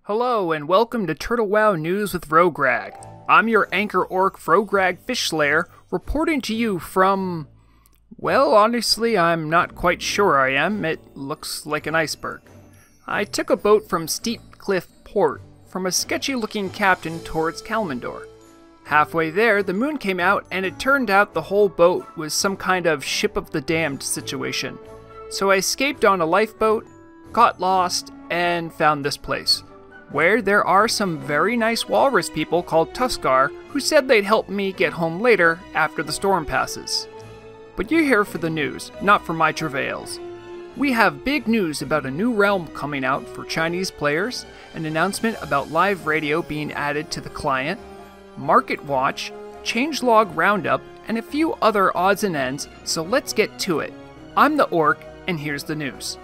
Hello and welcome to Turtle WoW News with Vrograg. I'm your anchor orc Vrograg Fish Slayer, reporting to you from... well, honestly, I'm not quite sure I am. It looks like an iceberg. I took a boat from Steep Cliff Port, from a sketchy-looking captain towards Kalmandor. Halfway there, the moon came out, and it turned out the whole boat was some kind of ship of the damned situation. So I escaped on a lifeboat, got lost, and found this place, where there are some very nice walrus people called Tuskar who said they'd help me get home later after the storm passes. But you're here for the news, not for my travails. We have big news about a new realm coming out for Chinese players, an announcement about live radio being added to the client, Market Watch, Changelog Round-up, and a few other odds and ends, so let's get to it. I'm the Orc, and here's the news.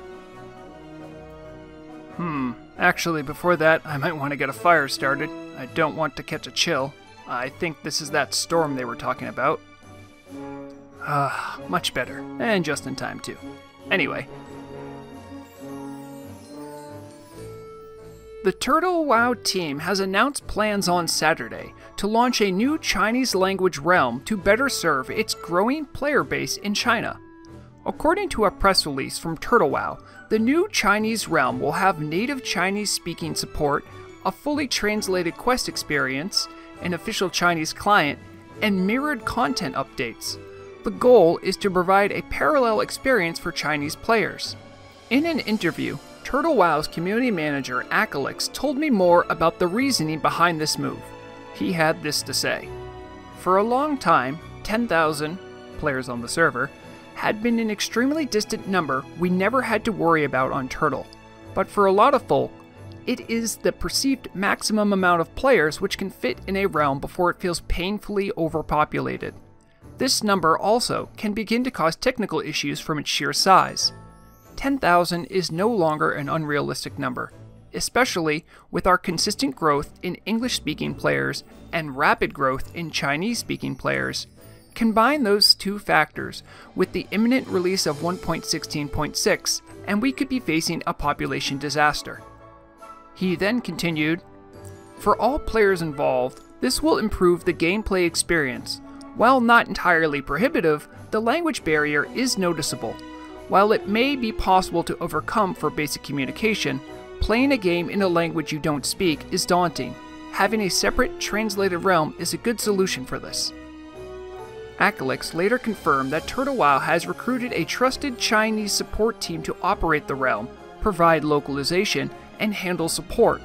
Actually, before that, I might want to get a fire started. I don't want to catch a chill. I think this is that storm they were talking about. Much better. And just in time, too. Anyway. The Turtle WoW team has announced plans on Saturday to launch a new Chinese language realm to better serve its growing player base in China. According to a press release from Turtle WoW, the new Chinese realm will have native Chinese-speaking support, a fully translated quest experience, an official Chinese client, and mirrored content updates. The goal is to provide a parallel experience for Chinese players. In an interview, Turtle WoW's community manager Achelix told me more about the reasoning behind this move. He had this to say: "For a long time, 10,000 players on the server had been an extremely distant number we never had to worry about on Turtle. But for a lot of folk, it is the perceived maximum amount of players which can fit in a realm before it feels painfully overpopulated. This number also can begin to cause technical issues from its sheer size. 10,000 is no longer an unrealistic number, especially with our consistent growth in English-speaking players and rapid growth in Chinese-speaking players. Combine those two factors with the imminent release of 1.16.6, and we could be facing a population disaster." He then continued, "For all players involved, this will improve the gameplay experience. While not entirely prohibitive, the language barrier is noticeable. While it may be possible to overcome for basic communication, playing a game in a language you don't speak is daunting. Having a separate translated realm is a good solution for this." Achelix later confirmed that Turtle WoW has recruited a trusted Chinese support team to operate the realm, provide localization, and handle support.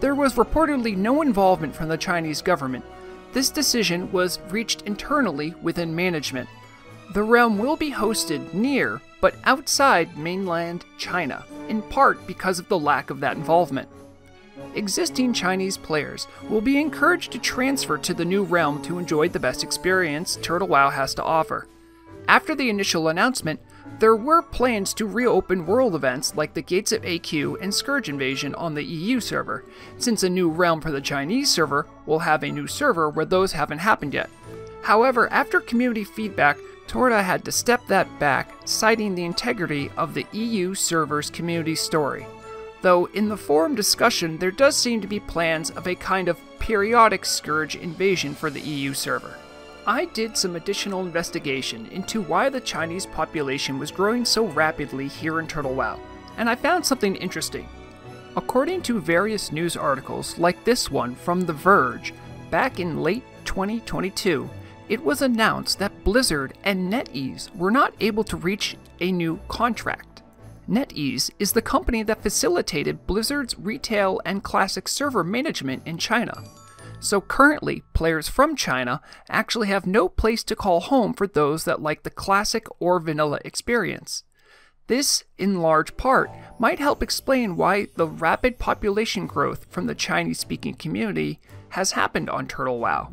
There was reportedly no involvement from the Chinese government. This decision was reached internally within management. The realm will be hosted near, but outside mainland China, in part because of the lack of that involvement. Existing Chinese players will be encouraged to transfer to the new realm to enjoy the best experience Turtle WoW has to offer. After the initial announcement, there were plans to reopen world events like the Gates of AQ and Scourge Invasion on the EU server, since a new realm for the Chinese server will have a new server where those haven't happened yet. However, after community feedback, Torda had to step that back, citing the integrity of the EU server's community story. Though in the forum discussion there does seem to be plans of a kind of periodic Scourge invasion for the EU server. I did some additional investigation into why the Chinese population was growing so rapidly here in Turtle WoW, and I found something interesting. According to various news articles like this one from The Verge, back in late 2022, it was announced that Blizzard and NetEase were not able to reach a new contract. NetEase is the company that facilitated Blizzard's retail and classic server management in China. So currently, players from China actually have no place to call home for those that like the classic or vanilla experience. This, in large part, might help explain why the rapid population growth from the Chinese-speaking community has happened on Turtle WoW.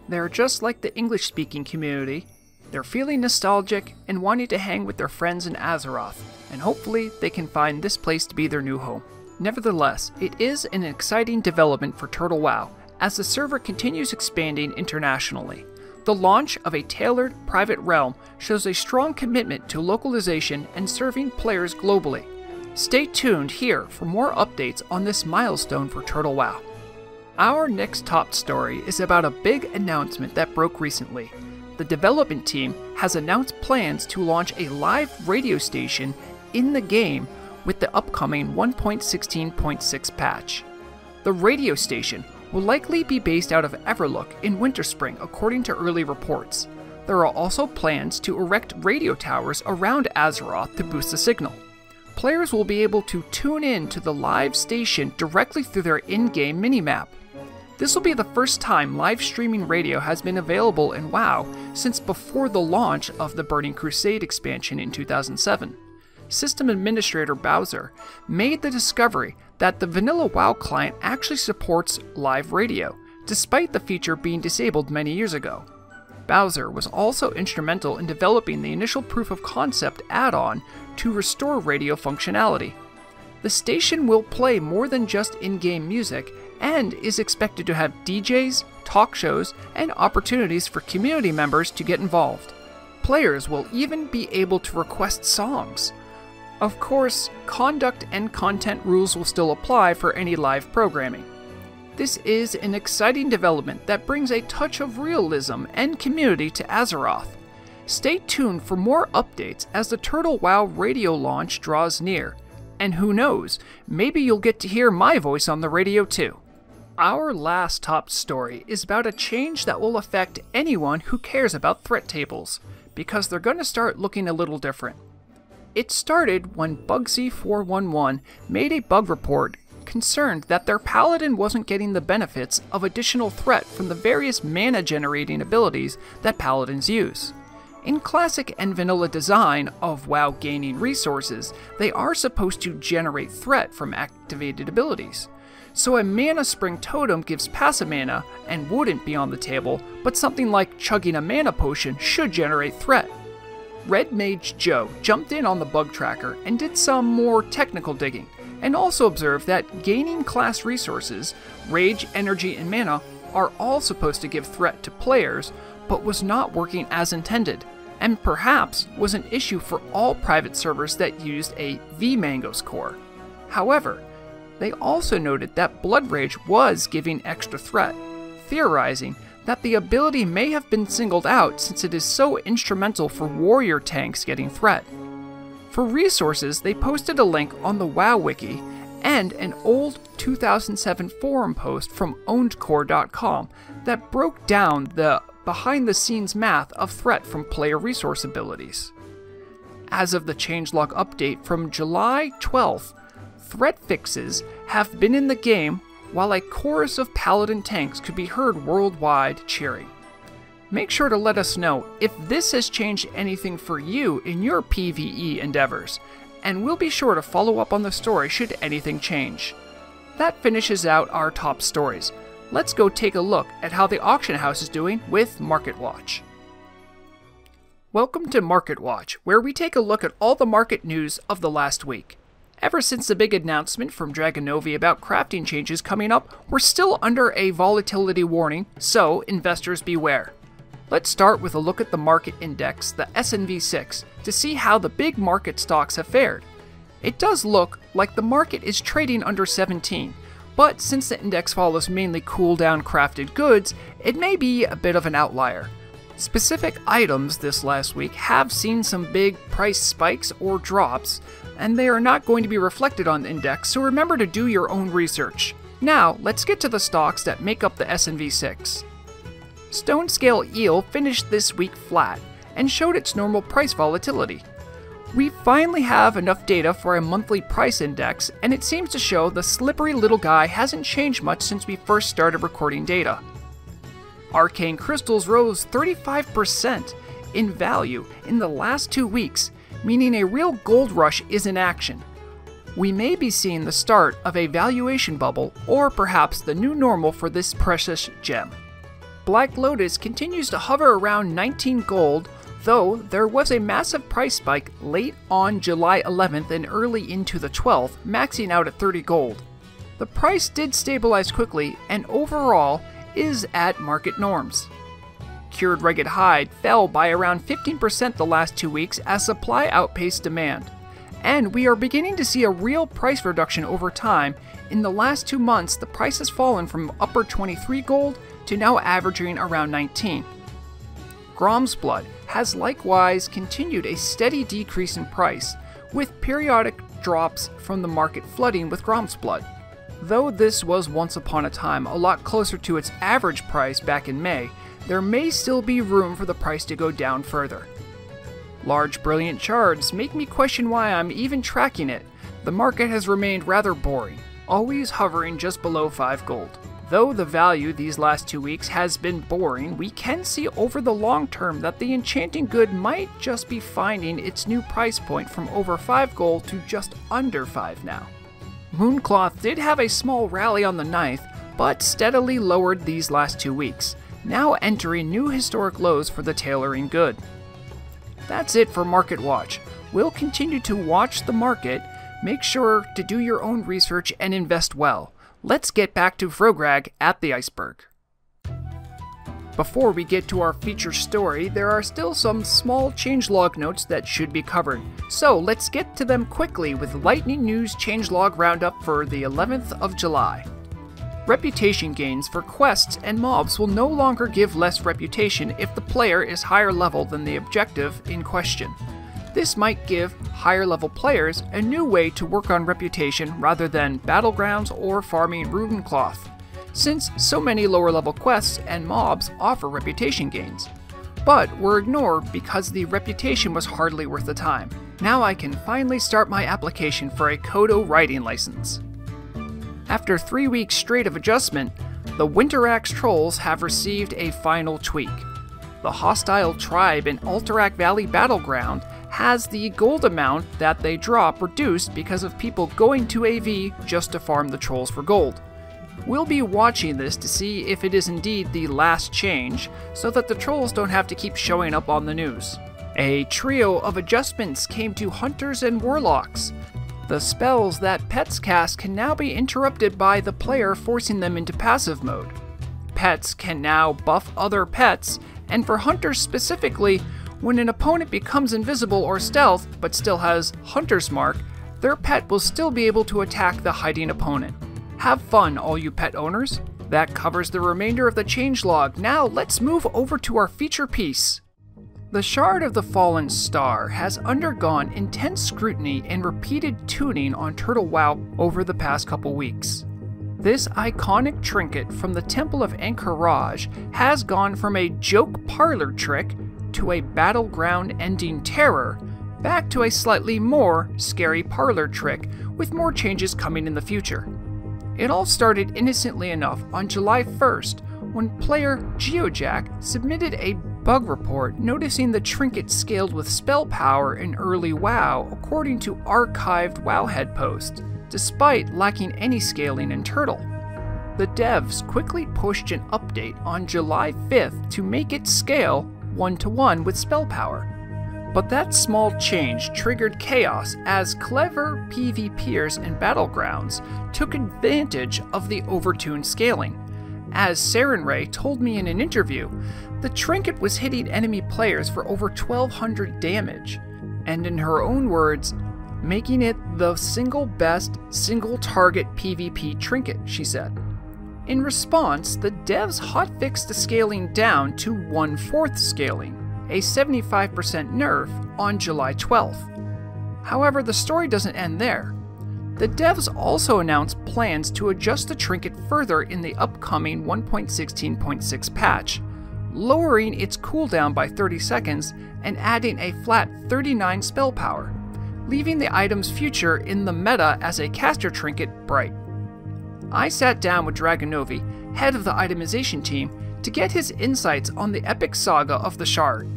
They're just like the English-speaking community. They're feeling nostalgic and wanting to hang with their friends in Azeroth, and hopefully they can find this place to be their new home. Nevertheless, it is an exciting development for Turtle WoW as the server continues expanding internationally. The launch of a tailored private realm shows a strong commitment to localization and serving players globally. Stay tuned here for more updates on this milestone for Turtle WoW. Our next top story is about a big announcement that broke recently. The development team has announced plans to launch a live radio station in the game with the upcoming 1.16.6 patch. The radio station will likely be based out of Vrograg in Winterspring, according to early reports. There are also plans to erect radio towers around Azeroth to boost the signal. Players will be able to tune in to the live station directly through their in-game minimap. This will be the first time live streaming radio has been available in WoW since before the launch of the Burning Crusade expansion in 2007. System administrator Bowser made the discovery that the vanilla WoW client actually supports live radio, despite the feature being disabled many years ago. Bowser was also instrumental in developing the initial proof of concept add-on to restore radio functionality. The station will play more than just in-game music and is expected to have DJs, talk shows, and opportunities for community members to get involved. Players will even be able to request songs. Of course, conduct and content rules will still apply for any live programming. This is an exciting development that brings a touch of realism and community to Azeroth. Stay tuned for more updates as the Turtle WoW radio launch draws near. And who knows, maybe you'll get to hear my voice on the radio too. Our last top story is about a change that will affect anyone who cares about threat tables, because they're going to start looking a little different. It started when Bugsy411 made a bug report concerned that their paladin wasn't getting the benefits of additional threat from the various mana generating abilities that paladins use. In classic and vanilla design of WoW gaining resources, they are supposed to generate threat from activated abilities. So a mana spring totem gives passive mana and wouldn't be on the table, but something like chugging a mana potion should generate threat. Red Mage Joe jumped in on the bug tracker and did some more technical digging, and also observed that gaining class resources, rage, energy, and mana are all supposed to give threat to players, but was not working as intended, and perhaps was an issue for all private servers that used a vMangos core. However, they also noted that Blood Rage was giving extra threat, theorizing that the ability may have been singled out since it is so instrumental for warrior tanks getting threat. For resources, they posted a link on the WoW wiki and an old 2007 forum post from ownedcore.com that broke down the behind-the-scenes math of threat from player resource abilities. As of the changelog update from July 12th, threat fixes have been in the game while a chorus of paladin tanks could be heard worldwide cheering. Make sure to let us know if this has changed anything for you in your PvE endeavors, and we'll be sure to follow up on the story should anything change. That finishes out our top stories. Let's go take a look at how the auction house is doing with Market Watch. Welcome to Market Watch, where we take a look at all the market news of the last week. Ever since the big announcement from Dragonovi about crafting changes coming up, we're still under a volatility warning, so investors beware. Let's start with a look at the market index, the SNV6, to see how the big market stocks have fared. It does look like the market is trading under 17, but since the index follows mainly cooldown crafted goods, it may be a bit of an outlier. Specific items this last week have seen some big price spikes or drops, and they are not going to be reflected on the index, so remember to do your own research. Now, let's get to the stocks that make up the SNV6. Stone Scale Eel finished this week flat, and showed its normal price volatility. We finally have enough data for a monthly price index, and it seems to show the slippery little guy hasn't changed much since we first started recording data. Arcane Crystals rose 35% in value in the last 2 weeks, meaning a real gold rush is in action. We may be seeing the start of a valuation bubble, or perhaps the new normal for this precious gem. Black Lotus continues to hover around 19 gold, though there was a massive price spike late on July 11th and early into the 12th, maxing out at 30 gold. The price did stabilize quickly and overall is at market norms. Cured Ragged Hide fell by around 15% the last 2 weeks as supply outpaced demand, And we are beginning to see a real price reduction over time. In the last 2 months, the price has fallen from upper 23 gold to now averaging around 19. Grom's Blood has likewise continued a steady decrease in price, with periodic drops from the market flooding with Grom's Blood. Though this was once upon a time a lot closer to its average price back in May, there may still be room for the price to go down further. Large Brilliant Shards make me question why I'm even tracking it. The market has remained rather boring, always hovering just below 5 gold. Though the value these last 2 weeks has been boring, we can see over the long term that the enchanting good might just be finding its new price point from over 5 gold to just under 5 now. Mooncloth did have a small rally on the 9th, but steadily lowered these last 2 weeks, now entering new historic lows for the tailoring good. That's it for Market Watch. We'll continue to watch the market, make sure to do your own research and invest well. Let's get back to Vrograg at the Iceberg. Before we get to our feature story, there are still some small changelog notes that should be covered, so let's get to them quickly with Lightning News Changelog Roundup for the 11th of July. Reputation gains for quests and mobs will no longer give less reputation if the player is higher level than the objective in question. This might give higher level players a new way to work on reputation rather than battlegrounds or farming Runencloth, since so many lower level quests and mobs offer reputation gains. But were ignored because the reputation was hardly worth the time. Now I can finally start my application for a Kodo writing license. After 3 weeks straight of adjustment, the Winter Axe Trolls have received a final tweak. The hostile tribe in Alterac Valley Battleground has the gold amount that they drop reduced because of people going to AV just to farm the trolls for gold. We'll be watching this to see if it is indeed the last change, so that the trolls don't have to keep showing up on the news. A trio of adjustments came to Hunters and Warlocks. The spells that pets cast can now be interrupted by the player forcing them into passive mode. Pets can now buff other pets, and for Hunters specifically, when an opponent becomes invisible or stealth, but still has Hunter's Mark, their pet will still be able to attack the hiding opponent. Have fun, all you pet owners. That covers the remainder of the changelog. Now let's move over to our feature piece. The Shard of the Fallen Star has undergone intense scrutiny and repeated tuning on Turtle WoW over the past couple weeks. This iconic trinket from the Temple of Anchorage has gone from a joke parlor trick to a battleground-ending terror, back to a slightly more scary parlor trick, with more changes coming in the future. It all started innocently enough on July 1st, when player GeoJack submitted a bug report noticing the trinket scaled with spell power in early WoW according to archived Wowhead posts, despite lacking any scaling in Turtle. The devs quickly pushed an update on July 5th to make it scale 1-to-1 with spell power. But that small change triggered chaos as clever PvPers in Battlegrounds took advantage of the overtuned scaling. As Sarenrae told me in an interview, the trinket was hitting enemy players for over 1200 damage, and in her own words, making it the single best single target PvP trinket, she said. In response, the devs hotfixed the scaling down to 1/4 scaling, a 75% nerf on July 12th. However, the story doesn't end there. The devs also announced plans to adjust the trinket further in the upcoming 1.16.6 patch, lowering its cooldown by 30 seconds and adding a flat 39 spell power, leaving the item's future in the meta as a caster trinket bright. I sat down with Dragonovi, head of the itemization team, to get his insights on the epic saga of the Shard.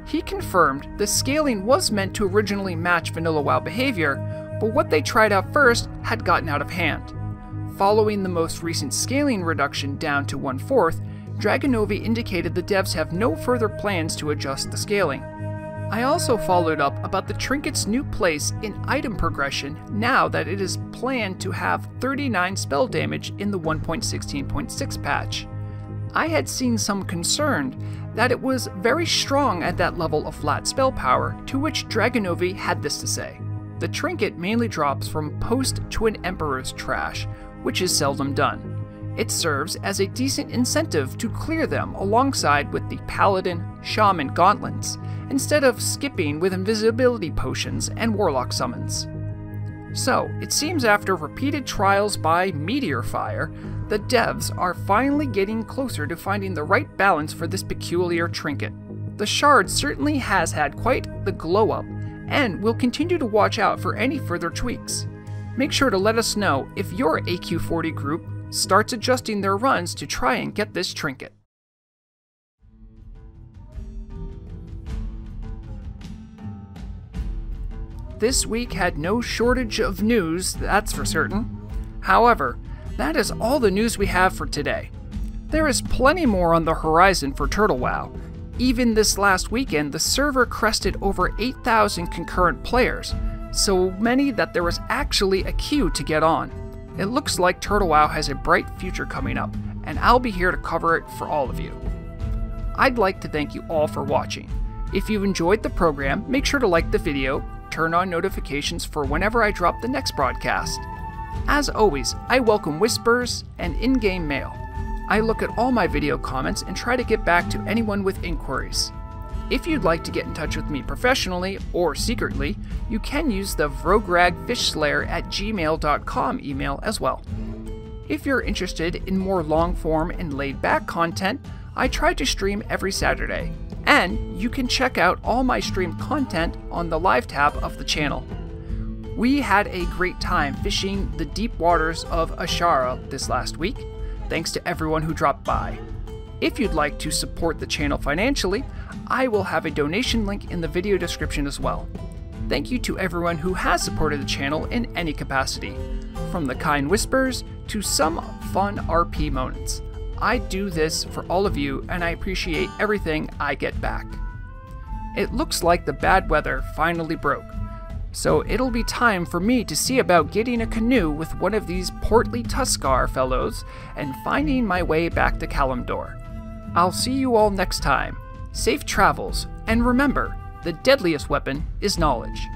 He confirmed the scaling was meant to originally match vanilla WoW behavior, but what they tried out first had gotten out of hand. Following the most recent scaling reduction down to 1/4, Dragonovi indicated the devs have no further plans to adjust the scaling. I also followed up about the trinket's new place in item progression now that it is planned to have 39 spell damage in the 1.16.6 patch. I had seen some concern that it was very strong at that level of flat spell power, to which Dragonovi had this to say. The trinket mainly drops from post-Twin Emperor's trash, which is seldom done. It serves as a decent incentive to clear them alongside with the Paladin, Shaman gauntlets, instead of skipping with invisibility potions and Warlock summons. So, it seems after repeated trials by Meteor Fire, the devs are finally getting closer to finding the right balance for this peculiar trinket. The shard certainly has had quite the glow up, and we'll continue to watch out for any further tweaks. Make sure to let us know if your AQ40 group starts adjusting their runs to try and get this trinket. This week had no shortage of news, that's for certain. However, that is all the news we have for today. There is plenty more on the horizon for Turtle WoW. Even this last weekend, the server crested over 8,000 concurrent players, so many that there was actually a queue to get on. It looks like Turtle WoW has a bright future coming up, and I'll be here to cover it for all of you. I'd like to thank you all for watching. If you've enjoyed the program, make sure to like the video, turn on notifications for whenever I drop the next broadcast. As always, I welcome whispers and in-game mail. I look at all my video comments and try to get back to anyone with inquiries. If you'd like to get in touch with me professionally or secretly, you can use the vrogragfishslayer@gmail.com email as well. If you're interested in more long-form and laid-back content, I try to stream every Saturday, and you can check out all my streamed content on the live tab of the channel. We had a great time fishing the deep waters of Ashara this last week, thanks to everyone who dropped by. If you'd like to support the channel financially, I will have a donation link in the video description as well. Thank you to everyone who has supported the channel in any capacity, from the kind whispers to some fun RP moments. I do this for all of you, and I appreciate everything I get back. It looks like the bad weather finally broke, so it'll be time for me to see about getting a canoe with one of these portly Tuskar fellows and finding my way back to Kalimdor. I'll see you all next time. Safe travels, and remember, the deadliest weapon is knowledge.